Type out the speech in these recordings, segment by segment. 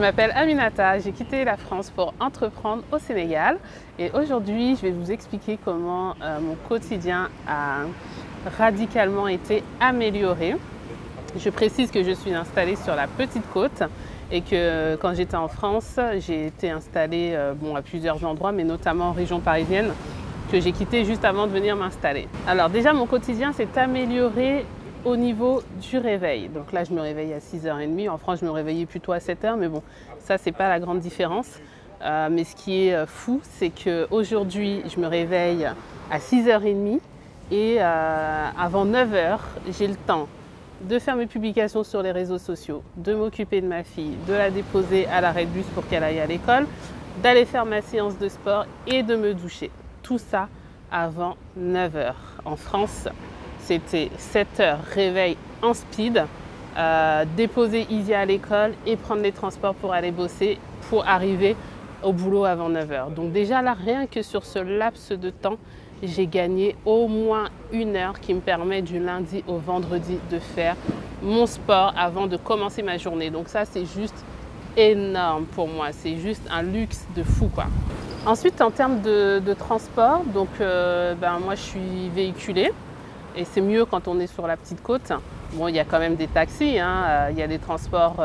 m'appelle Aminata, j'ai quitté la France pour entreprendre au Sénégal et aujourd'hui je vais vous expliquer comment mon quotidien a radicalement été amélioré. Je précise que je suis installée sur la petite côte et que quand j'étais en France, j'ai été installée à plusieurs endroits, mais notamment en région parisienne, que j'ai quitté juste avant de venir m'installer. Alors déjà, mon quotidien s'est amélioré au niveau du réveil. Donc là, je me réveille à 6h30. En France, je me réveillais plutôt à 7h, mais bon, ça, c'est pas la grande différence. Mais ce qui est fou, c'est qu'aujourd'hui, je me réveille à 6h30 et avant 9h, j'ai le temps de faire mes publications sur les réseaux sociaux, de m'occuper de ma fille, de la déposer à l'arrêt de bus pour qu'elle aille à l'école, d'aller faire ma séance de sport et de me doucher. Tout ça avant 9h. En France, c'était 7h, réveil en speed, déposer Izzy à l'école et prendre les transports pour aller bosser pour arriver au boulot avant 9h. Donc déjà là, rien que sur ce laps de temps, j'ai gagné au moins 1 heure qui me permet du lundi au vendredi de faire mon sport avant de commencer ma journée. Donc ça, c'est juste énorme pour moi. C'est juste un luxe de fou, quoi. Ensuite, en termes de transport, donc moi, je suis véhiculée. Et c'est mieux quand on est sur la petite côte. Bon, il y a quand même des taxis, il y a des transports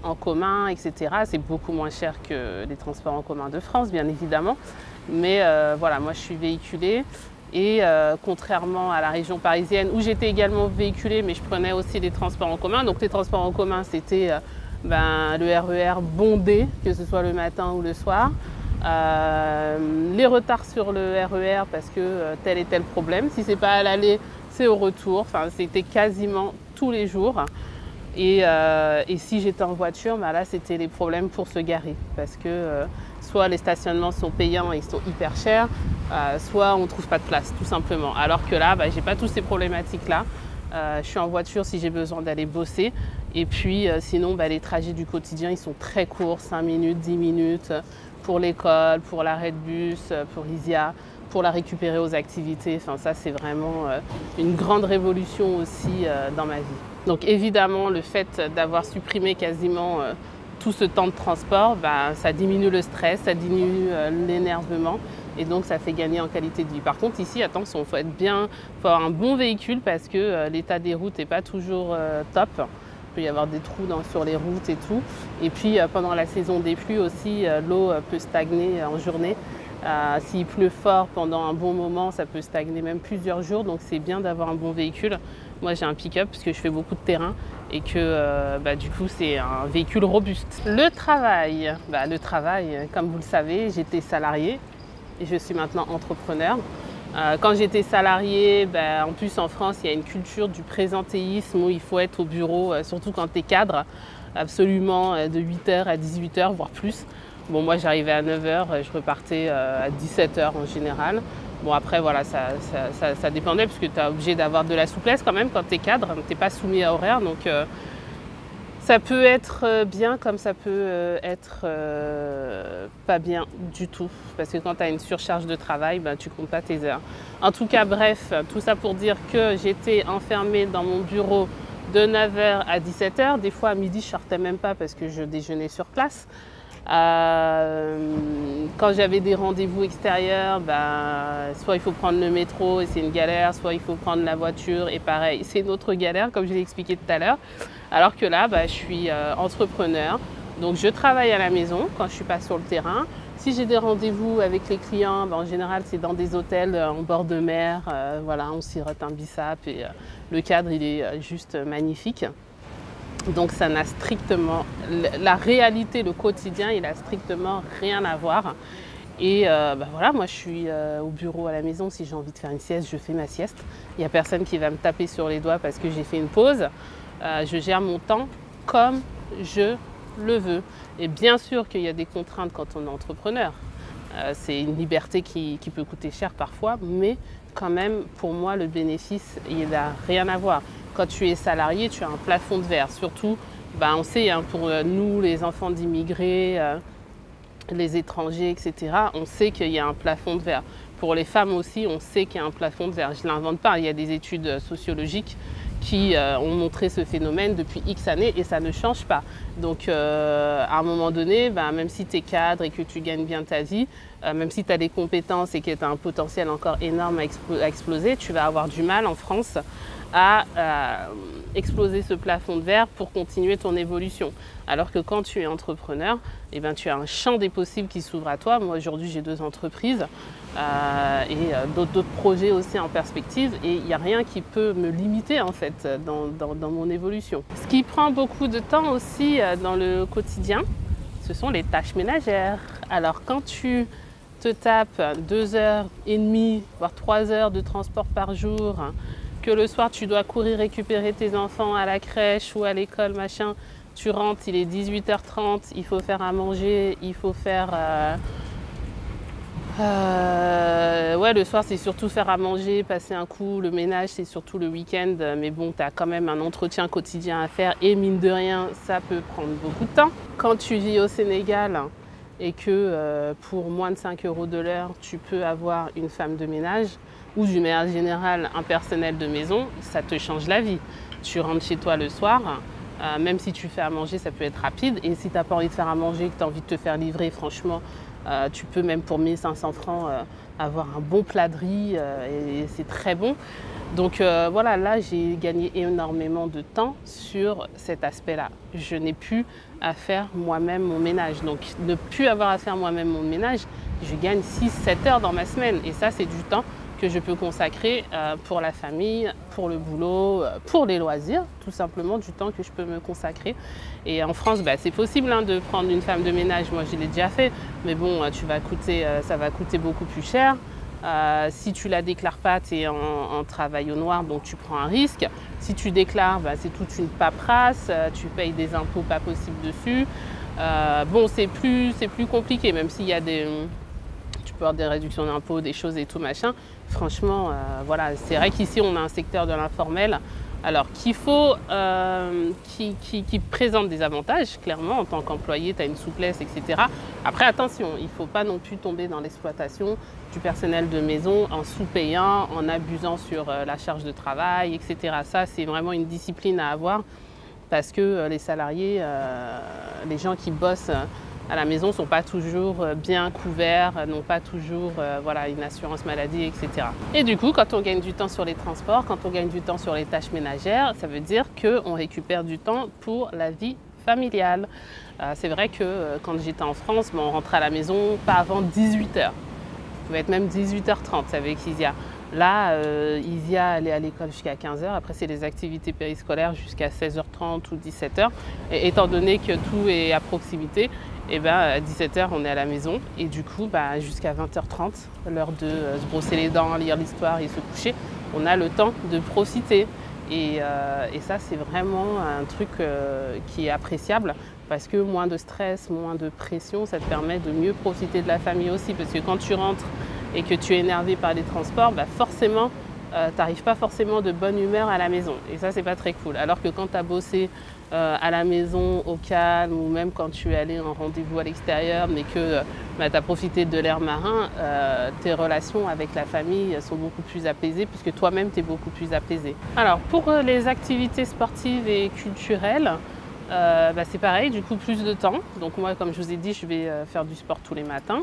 en commun, etc. C'est beaucoup moins cher que les transports en commun de France, bien évidemment. Mais voilà, moi je suis véhiculée et contrairement à la région parisienne où j'étais également véhiculée, mais je prenais aussi les transports en commun. Donc les transports en commun, c'était le RER bondé, que ce soit le matin ou le soir. Les retards sur le RER parce que tel et tel problème. Si c'est pas à l'aller, c'est au retour. Enfin, c'était quasiment tous les jours. Et si j'étais en voiture, là, c'était les problèmes pour se garer. Parce que soit les stationnements sont payants et ils sont hyper chers, soit on ne trouve pas de place, tout simplement. Alors que là, j'ai pas toutes ces problématiques-là. Je suis en voiture si j'ai besoin d'aller bosser. Et puis, sinon, les trajets du quotidien, ils sont très courts, 5 minutes, 10 minutes. Pour l'école, pour l'arrêt de bus, pour Isia, pour la récupérer aux activités. Enfin, ça, c'est vraiment une grande révolution aussi dans ma vie. Donc évidemment, le fait d'avoir supprimé quasiment tout ce temps de transport, ça diminue le stress, ça diminue l'énervement et donc ça fait gagner en qualité de vie. Par contre, ici, attention, il faut avoir un bon véhicule parce que l'état des routes n'est pas toujours top. Il peut y avoir des trous sur les routes et tout. Et puis pendant la saison des pluies aussi, l'eau peut stagner en journée. S'il pleut fort pendant un bon moment, ça peut stagner même plusieurs jours. Donc c'est bien d'avoir un bon véhicule. Moi j'ai un pick-up parce que je fais beaucoup de terrain et que du coup c'est un véhicule robuste. Le travail, comme vous le savez, j'étais salariée et je suis maintenant entrepreneur. Quand j'étais salariée, en plus en France, il y a une culture du présentéisme où il faut être au bureau, surtout quand tu es cadre, absolument de 8h à 18h, voire plus. Bon, moi j'arrivais à 9h, je repartais à 17h en général. Bon, après, voilà, ça dépendait parce que tu es obligé d'avoir de la souplesse quand même quand tu es cadre, tu n'es pas soumis à horaire. Donc, ça peut être bien comme ça peut être pas bien du tout. Parce que quand tu as une surcharge de travail, tu ne comptes pas tes heures. En tout cas, bref, tout ça pour dire que j'étais enfermée dans mon bureau de 9h à 17h. Des fois, à midi, je ne sortais même pas parce que je déjeunais sur place. Quand j'avais des rendez-vous extérieurs, soit il faut prendre le métro et c'est une galère, soit il faut prendre la voiture et pareil, c'est une autre galère comme je l'ai expliqué tout à l'heure. Alors que là, je suis entrepreneur, donc je travaille à la maison quand je ne suis pas sur le terrain. Si j'ai des rendez-vous avec les clients, en général c'est dans des hôtels en bord de mer, on sirote un bissap et le cadre il est juste magnifique. Donc ça n'a strictement, la réalité, le quotidien, il n'a strictement rien à voir. Et moi je suis au bureau à la maison, si j'ai envie de faire une sieste, je fais ma sieste. Il n'y a personne qui va me taper sur les doigts parce que j'ai fait une pause. Je gère mon temps comme je le veux. Et bien sûr qu'il y a des contraintes quand on est entrepreneur. C'est une liberté qui peut coûter cher parfois, mais quand même, pour moi, le bénéfice, il n'a rien à voir. Quand tu es salarié, tu as un plafond de verre. Surtout, on sait, pour nous, les enfants d'immigrés, les étrangers, etc., on sait qu'il y a un plafond de verre. Pour les femmes aussi, on sait qu'il y a un plafond de verre. Je ne l'invente pas, il y a des études sociologiques qui ont montré ce phénomène depuis X années et ça ne change pas. Donc à un moment donné, même si tu es cadre et que tu gagnes bien ta vie, même si tu as des compétences et que tu as un potentiel encore énorme à exploser, tu vas avoir du mal en France à exploser ce plafond de verre pour continuer ton évolution. Alors que quand tu es entrepreneur, tu as un champ des possibles qui s'ouvre à toi. Moi aujourd'hui j'ai 2 entreprises et d'autres projets aussi en perspective et il n'y a rien qui peut me limiter en fait dans mon évolution. Ce qui prend beaucoup de temps aussi dans le quotidien, ce sont les tâches ménagères. Alors quand tu te tapes 2h30 voire 3 heures de transport par jour, que le soir tu dois courir récupérer tes enfants à la crèche ou à l'école, machin, tu rentres, il est 18h30, il faut faire à manger, il faut faire... ouais, le soir c'est surtout faire à manger, passer un coup, le ménage c'est surtout le week-end, mais bon, tu as quand même un entretien quotidien à faire et mine de rien, ça peut prendre beaucoup de temps. Quand tu vis au Sénégal et que pour moins de 5 € de l'heure, tu peux avoir une femme de ménage, ou d'une manière générale un personnel de maison, ça te change la vie. Tu rentres chez toi le soir, même si tu fais à manger, ça peut être rapide. Et si tu n'as pas envie de faire à manger, que tu as envie de te faire livrer, franchement, tu peux même pour 1500 francs avoir un bon plat de riz et c'est très bon. Donc voilà, là j'ai gagné énormément de temps sur cet aspect-là. Je n'ai plus à faire moi-même mon ménage. Donc ne plus avoir à faire moi-même mon ménage, je gagne 6-7 heures dans ma semaine. Et ça, c'est du temps que je peux consacrer pour la famille, pour le boulot, pour les loisirs, tout simplement du temps que je peux me consacrer. Et en France, c'est possible de prendre une femme de ménage, moi je l'ai déjà fait, mais bon, ça va coûter beaucoup plus cher. Si tu la déclares pas, tu es en travail au noir, donc tu prends un risque. Si tu déclares, c'est toute une paperasse, tu payes des impôts pas possibles dessus. Bon, c'est plus compliqué, même s'il y a tu peux avoir des réductions d'impôts, des choses et tout machin. Franchement, voilà, c'est vrai qu'ici on a un secteur de l'informel, alors qui présente des avantages, clairement, en tant qu'employé, tu as une souplesse, etc. Après, attention, il ne faut pas non plus tomber dans l'exploitation du personnel de maison en sous-payant, en abusant sur la charge de travail, etc. Ça, c'est vraiment une discipline à avoir parce que les salariés, les gens qui bossent à la maison ne sont pas toujours bien couverts, n'ont pas toujours une assurance maladie, etc. Et du coup, quand on gagne du temps sur les transports, quand on gagne du temps sur les tâches ménagères, ça veut dire qu'on récupère du temps pour la vie familiale. C'est vrai que quand j'étais en France, on rentrait à la maison pas avant 18h. Ça pouvait être même 18h30 avec Isia. Là, Isia, elle est à l'école jusqu'à 15h. Après, c'est les activités périscolaires jusqu'à 16h30 ou 17h. Et étant donné que tout est à proximité, à 17h, on est à la maison. Et du coup, jusqu'à 20h30, l'heure de se brosser les dents, lire l'histoire et se coucher, on a le temps de profiter. Et ça, c'est vraiment un truc qui est appréciable parce que moins de stress, moins de pression, ça te permet de mieux profiter de la famille aussi. Parce que quand tu rentres et que tu es énervé par les transports, forcément, tu n'arrives pas forcément de bonne humeur à la maison. Et ça, c'est pas très cool. Alors que quand tu as bossé à la maison, au calme, ou même quand tu es allé en rendez-vous à l'extérieur, mais que tu as profité de l'air marin, tes relations avec la famille sont beaucoup plus apaisées, puisque toi-même, tu es beaucoup plus apaisé. Alors, pour les activités sportives et culturelles, c'est pareil, du coup, plus de temps. Donc moi, comme je vous ai dit, je vais faire du sport tous les matins.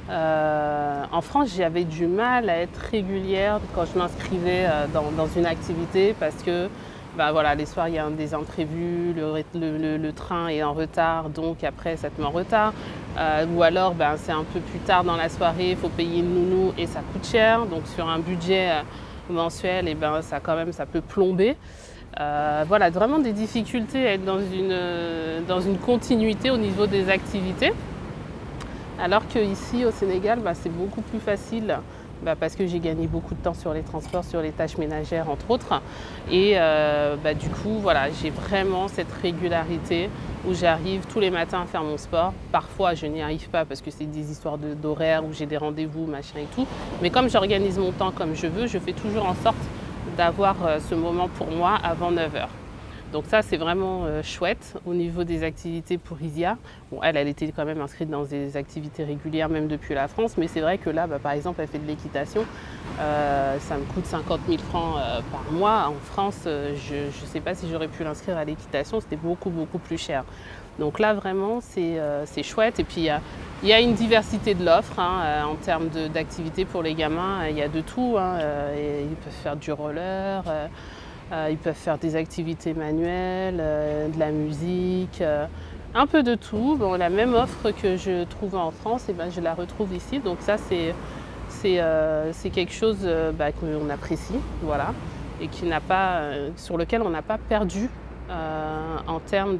En France, j'avais du mal à être régulière quand je m'inscrivais dans une activité parce que les soirs, il y a des imprévus, le train est en retard, donc après, ça te met en retard. Ou alors, c'est un peu plus tard dans la soirée, il faut payer une nounou et ça coûte cher. Donc sur un budget mensuel, ça peut plomber. Vraiment des difficultés à être dans une continuité au niveau des activités. Alors qu'ici au Sénégal, c'est beaucoup plus facile parce que j'ai gagné beaucoup de temps sur les transports, sur les tâches ménagères entre autres. Et du coup, j'ai vraiment cette régularité où j'arrive tous les matins à faire mon sport. Parfois, je n'y arrive pas parce que c'est des histoires d'horaires où j'ai des rendez-vous, machin et tout. Mais comme j'organise mon temps comme je veux, je fais toujours en sorte d'avoir ce moment pour moi avant 9h. Donc ça, c'est vraiment chouette. Au niveau des activités pour Isia, bon, elle était quand même inscrite dans des activités régulières, même depuis la France, mais c'est vrai que là, par exemple, elle fait de l'équitation. Ça me coûte 50 000 francs par mois. En France, je ne sais pas si j'aurais pu l'inscrire à l'équitation, c'était beaucoup, beaucoup plus cher. Donc là, vraiment, c'est chouette. Et puis, il y a une diversité de l'offre en termes d'activités pour les gamins. Il y a de tout. Ils peuvent faire du roller. Ils peuvent faire des activités manuelles, de la musique, un peu de tout. Bon, la même offre que je trouve en France, je la retrouve ici. Donc ça, c'est quelque chose qu'on apprécie, voilà, et sur lequel on n'a pas perdu en termes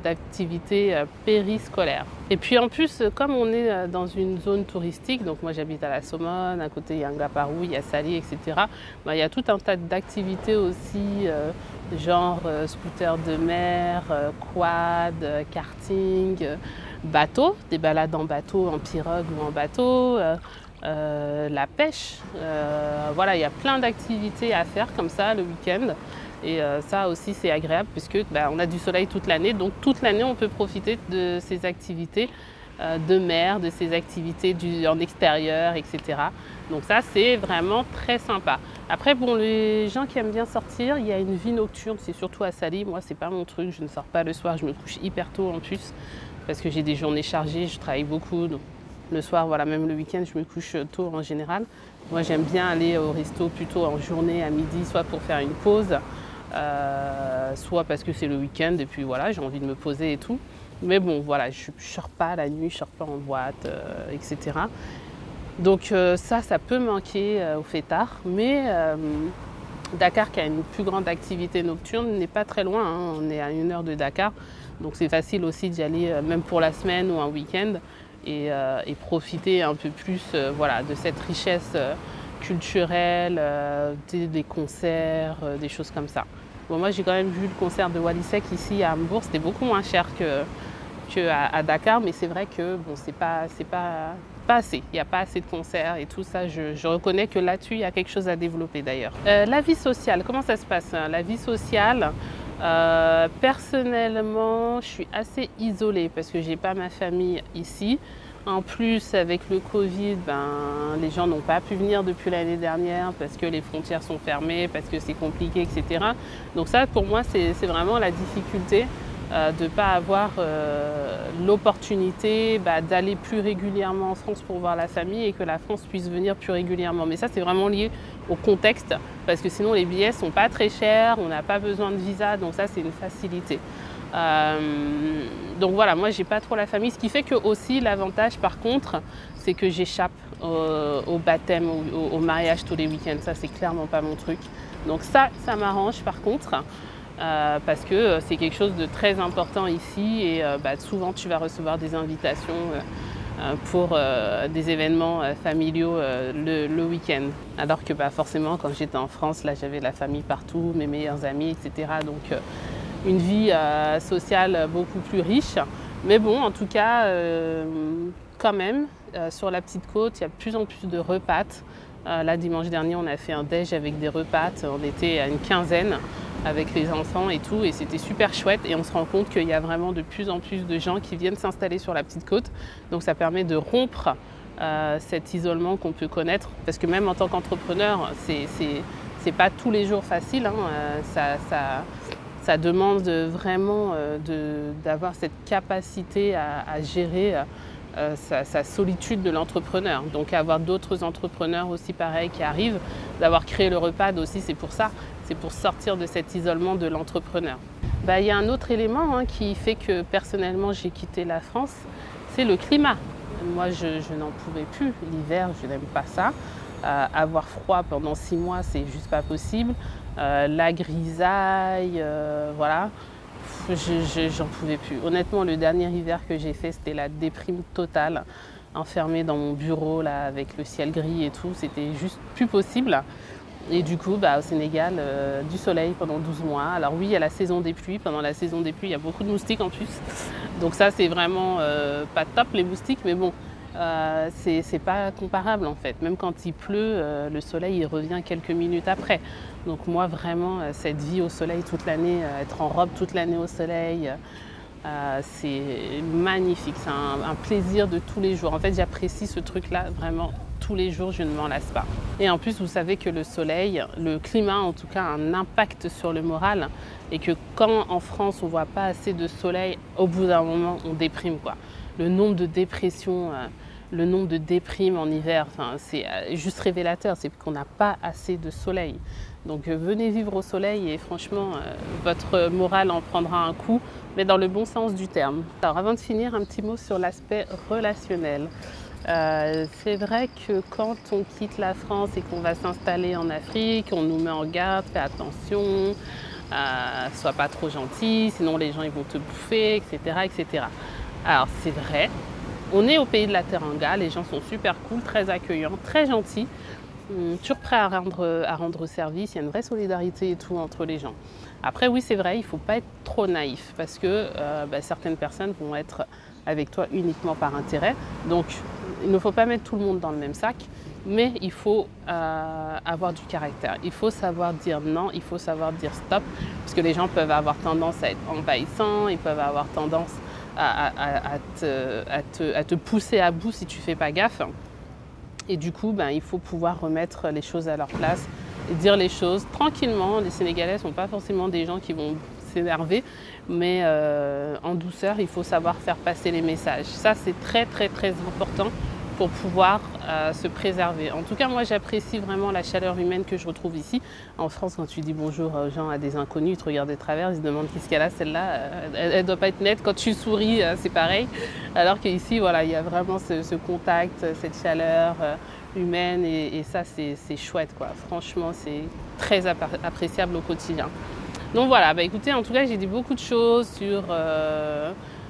d'activités périscolaires. Et puis en plus, comme on est dans une zone touristique, donc moi j'habite à la Somone, à côté il y a Ngaparou, il y a Sali, etc. Il y a tout un tas d'activités aussi, genre scooter de mer, quad, karting, bateau, des balades en bateau, en pirogue ou en bateau, la pêche. Voilà, il y a plein d'activités à faire comme ça le week-end. Et ça aussi c'est agréable puisque on a du soleil toute l'année, donc toute l'année on peut profiter de ces activités de mer, de ces activités en extérieur, etc. Donc ça c'est vraiment très sympa. Après bon, les gens qui aiment bien sortir, il y a une vie nocturne, c'est surtout à Sali. Moi c'est pas mon truc, je ne sors pas le soir, je me couche hyper tôt en plus parce que j'ai des journées chargées, je travaille beaucoup. Donc le soir, voilà, même le week-end, je me couche tôt en général. Moi j'aime bien aller au resto plutôt en journée à midi, soit pour faire une pause, soit parce que c'est le week-end et puis voilà, j'ai envie de me poser et tout. Mais bon, voilà, je ne sors pas la nuit, je ne sors pas en boîte, etc. Donc ça peut manquer au fêtard. Mais Dakar, qui a une plus grande activité nocturne, n'est pas très loin. On est à 1 heure de Dakar. Donc c'est facile aussi d'y aller, même pour la semaine ou un week-end, et profiter un peu plus voilà, de cette richesse culturelle, des concerts, des choses comme ça. Bon, moi j'ai quand même vu le concert de Wally Seck ici à Hambourg, c'était beaucoup moins cher qu'à Dakar, mais c'est vrai que bon, c'est pas assez, il n'y a pas assez de concerts et tout ça, je reconnais que là-dessus il y a quelque chose à développer d'ailleurs. La vie sociale, comment ça se passe La vie sociale, personnellement je suis assez isolée parce que j'ai pas ma famille ici. En plus, avec le Covid, les gens n'ont pas pu venir depuis l'année dernière parce que les frontières sont fermées, parce que c'est compliqué, etc. Donc ça, pour moi, c'est vraiment la difficulté de ne pas avoir l'opportunité d'aller plus régulièrement en France pour voir la famille et que la France puisse venir plus régulièrement. Mais ça, c'est vraiment lié au contexte parce que sinon, les billets ne sont pas très chers, on n'a pas besoin de visa, donc ça, c'est une facilité. Donc voilà, moi j'ai pas trop la famille, ce qui fait que aussi l'avantage par contre c'est que j'échappe au baptême, au mariage tous les week-ends. Ça c'est clairement pas mon truc, donc ça m'arrange par contre parce que c'est quelque chose de très important ici et souvent tu vas recevoir des invitations pour des événements familiaux le week-end, alors que forcément quand j'étais en France là j'avais la famille partout, mes meilleurs amis, etc. Donc une vie sociale beaucoup plus riche. Mais bon, en tout cas, quand même, sur la petite côte, il y a de plus en plus de repates. Là, dimanche dernier, on a fait un déj avec des repates. On était à une quinzaine avec les enfants et tout. Et c'était super chouette. Et on se rend compte qu'il y a vraiment de plus en plus de gens qui viennent s'installer sur la petite côte. Donc ça permet de rompre cet isolement qu'on peut connaître. Parce que même en tant qu'entrepreneur, c'est pas tous les jours facile. Ça demande vraiment d'avoir cette capacité à gérer sa solitude de l'entrepreneur. Donc avoir d'autres entrepreneurs aussi pareils qui arrivent, d'avoir créé le REPAD aussi, c'est pour ça. C'est pour sortir de cet isolement de l'entrepreneur. Il y a un autre élément qui fait que personnellement j'ai quitté la France, c'est le climat. Moi je n'en pouvais plus. L'hiver, je n'aime pas ça. Avoir froid pendant 6 mois, c'est juste pas possible. La grisaille, voilà, j'en pouvais plus. Honnêtement, le dernier hiver que j'ai fait, c'était la déprime totale. Enfermée dans mon bureau là, avec le ciel gris et tout, c'était juste plus possible. Et du coup, au Sénégal, du soleil pendant 12 mois. Alors oui, il y a la saison des pluies. Pendant la saison des pluies, il y a beaucoup de moustiques en plus. Donc ça, c'est vraiment pas top les moustiques, mais bon. c'est pas comparable en fait. Même quand il pleut, le soleil il revient quelques minutes après. Donc moi vraiment cette vie au soleil toute l'année, être en robe toute l'année au soleil, c'est magnifique, c'est un plaisir de tous les jours. En fait j'apprécie ce truc-là vraiment tous les jours, je ne m'en lasse pas. Et en plus vous savez que le soleil, le climat en tout cas a un impact sur le moral et que quand en France on voit pas assez de soleil, au bout d'un moment on déprime quoi. Le nombre de dépressions, le nombre de déprimes en hiver, enfin, c'est juste révélateur, c'est qu'on n'a pas assez de soleil. Donc venez vivre au soleil et franchement, votre morale en prendra un coup, mais dans le bon sens du terme. Alors avant de finir, un petit mot sur l'aspect relationnel. C'est vrai que quand on quitte la France et qu'on va s'installer en Afrique, on nous met en garde, fais attention, sois pas trop gentil, sinon les gens ils vont te bouffer, etc. etc. Alors c'est vrai, on est au pays de la Teranga, les gens sont super cool, très accueillants, très gentils, toujours prêts à rendre service, il y a une vraie solidarité et tout entre les gens. Après oui c'est vrai, il ne faut pas être trop naïf parce que certaines personnes vont être avec toi uniquement par intérêt. Donc il ne faut pas mettre tout le monde dans le même sac, mais il faut avoir du caractère. Il faut savoir dire non, il faut savoir dire stop, parce que les gens peuvent avoir tendance à être envahissants, ils peuvent avoir tendance à te pousser à bout si tu ne fais pas gaffe. Et du coup, il faut pouvoir remettre les choses à leur place et dire les choses tranquillement. Les Sénégalais ne sont pas forcément des gens qui vont s'énerver, mais en douceur, il faut savoir faire passer les messages. Ça, c'est très, très, très important pour pouvoir se préserver. En tout cas, moi, j'apprécie vraiment la chaleur humaine que je retrouve ici. En France, quand tu dis bonjour aux gens, à des inconnus, ils te regardent de travers, ils se demandent qu'est-ce qu'elle a, celle-là, elle ne doit pas être nette. Quand tu souris, c'est pareil. Alors qu'ici, voilà, il y a vraiment ce contact, cette chaleur humaine et ça, c'est chouette, quoi. Franchement, c'est très appréciable au quotidien. Donc voilà, écoutez, en tout cas, j'ai dit beaucoup de choses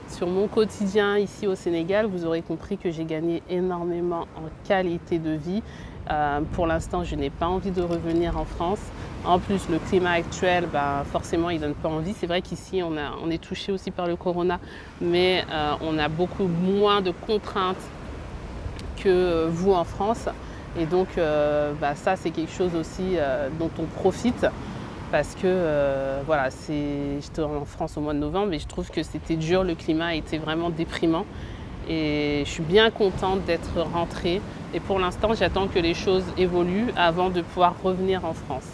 sur mon quotidien ici au Sénégal. Vous aurez compris que j'ai gagné énormément en qualité de vie. Pour l'instant, je n'ai pas envie de revenir en France. En plus, le climat actuel, forcément, il ne donne pas envie. C'est vrai qu'ici, on est touché aussi par le corona, mais on a beaucoup moins de contraintes que vous en France. Et donc, ça, c'est quelque chose aussi dont on profite. Parce que voilà, j'étais en France au mois de novembre et je trouve que c'était dur, le climat était vraiment déprimant. Et je suis bien contente d'être rentrée. Et pour l'instant, j'attends que les choses évoluent avant de pouvoir revenir en France.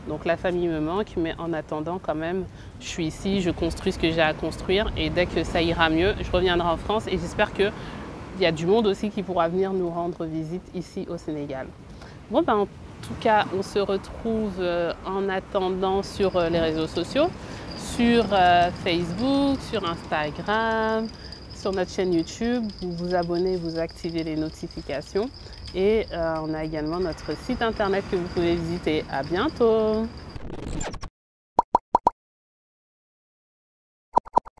Donc la famille me manque, mais en attendant quand même, je suis ici, je construis ce que j'ai à construire. Et dès que ça ira mieux, je reviendrai en France et j'espère qu'il y a du monde aussi qui pourra venir nous rendre visite ici au Sénégal. Bon, en tout cas, on se retrouve en attendant sur les réseaux sociaux, sur Facebook, sur Instagram, sur notre chaîne YouTube. Vous vous abonnez, vous activez les notifications. Et on a également notre site internet que vous pouvez visiter. À bientôt!